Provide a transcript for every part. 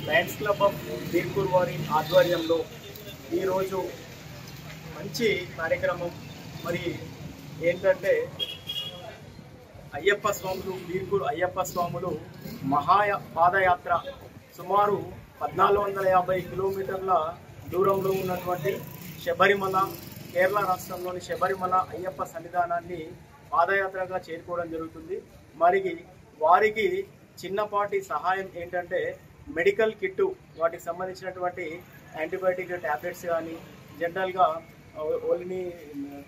Lions club of Birpur వారి ఆధ్వర్యంలో ఈరోజు మంచి కార్యక్రమం. మరి ఏంటంటే అయ్యప్ప స్వాములు, బీర్పూర్ అయ్యప్ప స్వాములు పాదయాత్ర సుమారు 1450 కిలోమీటర్ల దూరంలో ఉన్నటువంటి శబరిమల, కేరళ రాష్ట్రంలోని శబరిమల అయ్యప్ప సన్నిధానాన్ని పాదయాత్రగా చేరుకోవడం జరుగుతుంది. మరి వారికి చిన్నపాటి సహాయం ఏంటంటే మెడికల్ కిట్టు, వాటికి సంబంధించినటువంటి యాంటీబయాటిక్ ట్యాబ్లెట్స్ కానీ, జనరల్గా ఓన్లీ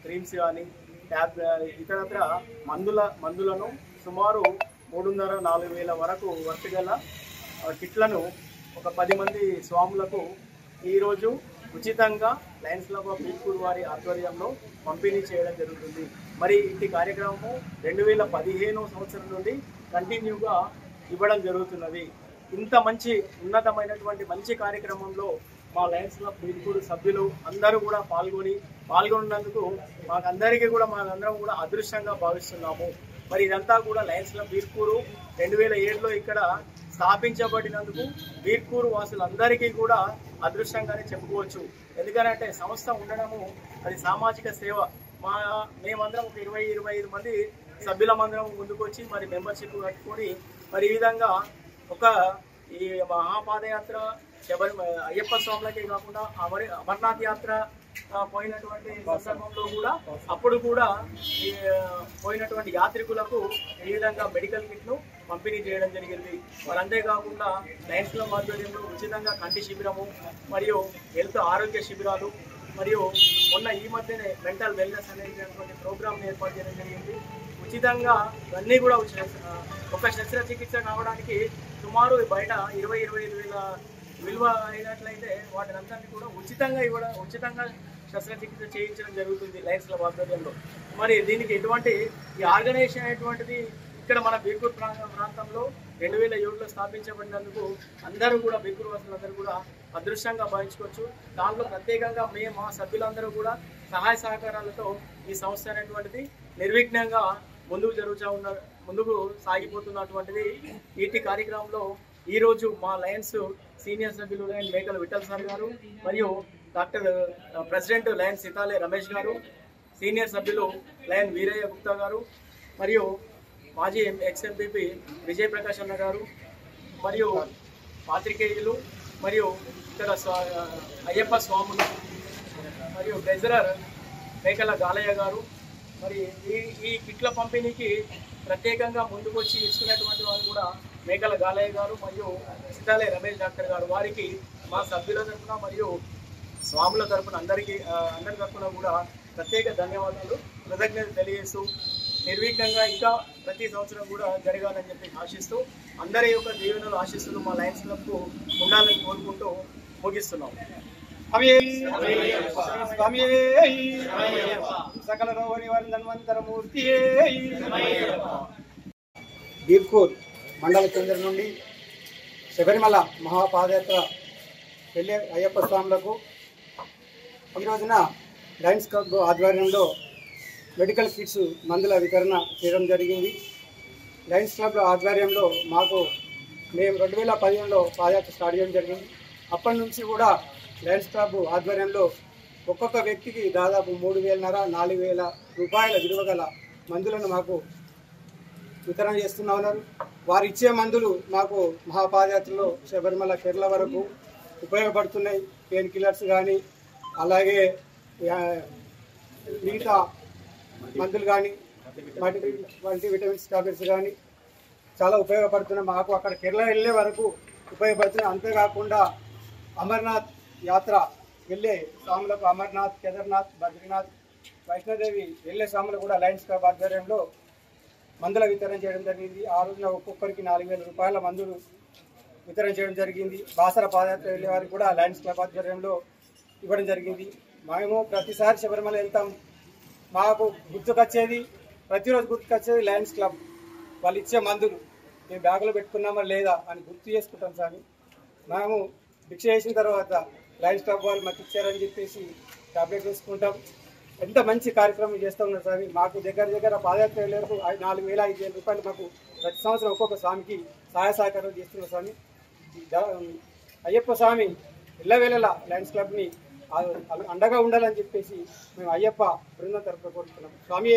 క్రీమ్స్ కానీ, ఇతరత్ర మందులను సుమారు 3,500-4,000 వేల వరకు వర్తిగల కిట్లను ఒక 10 మంది స్వాములకు ఈరోజు ఉచితంగా లయన్స్ క్లబ్ ఆఫ్ బీర్పూర్ వారి ఆధ్వర్యంలో పంపిణీ చేయడం జరుగుతుంది. మరి ఇట్టి కార్యక్రమము 2015 సంవత్సరం నుండి కంటిన్యూగా ఇవ్వడం జరుగుతున్నది. ఇంత మంచి ఉన్నతమైనటువంటి మంచి కార్యక్రమంలో మా లయన్స్ క్లబ్ బీర్పూర్ సభ్యులు అందరూ కూడా పాల్గొన్నందుకు మాకందరం కూడా అదృష్టంగా భావిస్తున్నాము. మరి ఇదంతా కూడా లయన్స్ క్లబ్ బీర్పూర్ 2007లో ఇక్కడ స్థాపించబడినందుకు బీర్పూర్ వాసులందరికీ కూడా అదృష్టంగానే చెప్పుకోవచ్చు. ఎందుకంటే సంస్థ ఉండడము అది సామాజిక సేవ. మేమందరం ఒక 20-25 మంది సభ్యులమందరం ముందుకు వచ్చి మరి మెంబర్షిప్ కట్టుకొని మరి ఈ విధంగా ఈ మహాపాదయాత్ర అయ్యప్ప స్వాములకే కాకుండా అమర్నాథ్ యాత్ర పోయినటువంటి సందర్భంలో కూడా అప్పుడు కూడా పోయినటువంటి యాత్రికులకు ఈ విధంగా మెడికల్ కిట్ను పంపిణీ చేయడం జరిగింది. మరి అంతేకాకుండా లయన్స్ క్లబ్ ఆధ్వర్యంలో ఉచితంగా కంటి శిబిరము మరియు హెల్త్ ఆరోగ్య శిబిరాలు మరియు మొన్న ఈ మధ్యనే మెంటల్ వెల్నెస్ అనేటువంటి ప్రోగ్రామ్ ఏర్పాటు చేయడం జరిగింది. ఉచితంగా ఇవన్నీ కూడా ఒక శస్త్రచికిత్స కావడానికి సుమారు బయట 20-25 వేల విలువ అయినట్లయితే వాటినందరినీ కూడా ఉచితంగా శస్త్రచికిత్స చేయించడం జరుగుతుంది లయన్స్ క్లబ్ ఆధ్వర్యంలో. మరి దీనికి ఎటువంటి ఈ ఆర్గనైజేషన్ అనేటువంటిది ఇక్కడ మన బీర్పూర్ ప్రాంతంలో 2007లో స్థాపించబడినందుకు అందరూ కూడా బీర్పూర్ వాసులందరూ కూడా అదృష్టంగా భావించుకోవచ్చు. దాంట్లో ప్రత్యేకంగా మా సభ్యులందరూ కూడా సహాయ సహకారాలతో ఈ సంస్థ అనేటువంటిది నిర్విఘ్నంగా ముందుకు సాగిపోతున్నటువంటిది. వీటి కార్యక్రమంలో ఈరోజు మా లయన్స్ సీనియర్ సభ్యులు లయన్ మేకల విఠల్ సార్ గారు మరియు ప్రెసిడెంట్ లయన్ సితాలే రమేష్ గారు, సీనియర్ సభ్యులు లయన్ వీరయ్య గుప్తా గారు మరియు మాజీ ఎక్స్ఎంపీపీ విజయ్ ప్రకాష్ అన్న గారు మరియు పాత్రికేయులు మరియు ఇక్కడ అయ్యప్ప స్వాములు మరియు ట్రెజరర్ మేకల గాలయ్య గారు, మరి ఈ కిట్ల పంపిణీకి ప్రత్యేకంగా ముందుకు వచ్చి ఇస్తున్నటువంటి వారు కూడా మేకల గాలయ్య గారు మరియు సితాలే రమేష్ డాక్టర్ గారు. వారికి మా సభ్యుల తరఫున మరియు స్వాముల తరఫున అందరి తరఫున కూడా ప్రత్యేక ధన్యవాదాలు, కృతజ్ఞతలు తెలియజేస్తూ నిర్విఘ్నంగా ఇంకా ప్రతి సంవత్సరం కూడా జరగాలని చెప్పి ఆశిస్తూ అందరి యొక్క దీవెనలు ఆశిస్తులు మా లయన్స్ క్లబ్కు ఉండాలని కోరుకుంటూ ముగిస్తున్నాం. సకల రోగ నివారణ ధన్వంతరమూర్తి. బీర్పూర్ మండల కేంద్రం నుండి శబరిమల మహాపాదయాత్ర వెళ్ళే అయ్యప్ప స్వాములకు ఈ రోజున లయన్స్ క్లబ్ ఆధ్వర్యంలో మెడికల్ కిట్స్ మందుల వితరణ చేయడం జరిగింది. లయన్స్ క్లబ్ ఆధ్వర్యంలో మేము 2015లో పాదయాత్ర స్టార్ట్ చేయడం జరిగింది. అప్పటి నుంచి కూడా లయన్స్ క్లబ్ ఆధ్వర్యంలో ఒక్కొక్క వ్యక్తికి దాదాపు 3,500-4,000 రూపాయల విలువ గల మందులను మాకు వితరణ చేస్తూ ఉన్నారు. వారు ఇచ్చే మందులు మాకు మహాపాదయాత్రలో శబరిమల కేరళ వరకు ఉపయోగపడుతున్నాయి. పెయిన్ కిల్లర్స్ కానీ అలాగే మిగతా మందులు కానీ మల్టీ విటమిన్స్ టాబ్లెట్స్ కానీ చాలా ఉపయోగపడుతున్నాయి. మాకు అక్కడ కేరళ వెళ్ళే వరకు ఉపయోగపడుతున్నాయి. అంతేకాకుండా అమర్నాథ్ యాత్ర వెళ్ళే స్వాములకు అమర్నాథ్, కేదార్నాథ్, బద్రీనాథ్, వైష్ణోదేవి వెళ్ళే స్వాములు కూడా లయన్స్ క్లబ్ ఆధ్వర్యంలో మందుల వితరణ చేయడం జరిగింది. ఆ రోజున ఒక్కొక్కరికి 4,000 రూపాయల మందులు వితరణ చేయడం జరిగింది. బాసర పాదయాత్ర వెళ్ళే వారికి కూడా లయన్స్ క్లబ్ ఆధ్వర్యంలో ఇవ్వడం జరిగింది. మేము ప్రతిసారి శబరిమల వెళ్తాం, మాకు ప్రతిరోజు గుర్తుకొచ్చేది లయన్స్ క్లబ్. వాళ్ళు ఇచ్చే మందులు మేము బ్యాగులో పెట్టుకున్నామా లేదా అని గుర్తు చేసుకుంటాం. సార్ మేము భిక్ష చేసిన తర్వాత లయన్స్ క్లబ్ వాళ్ళు మాకు ఇచ్చారని చెప్పేసి టాబ్లెట్ వేసుకుంటాం. ఎంత మంచి కార్యక్రమం చేస్తూ ఉన్నారు స్వామి. మాకు దగ్గర పాదయాత్ర వెళ్ళేందుకు 4,000-5,000 రూపాయలు మాకు ప్రతి సంవత్సరం ఒక్కొక్క స్వామికి సహాయ సహకారం చేస్తున్నారు స్వామి. అయ్యప్ప స్వామి ఇళ్ళవేళలా లయన్స్ క్లబ్ని అండగా ఉండాలని చెప్పేసి మేము అయ్యప్ప బృందం తరపున కోరుతున్నాం. స్వామి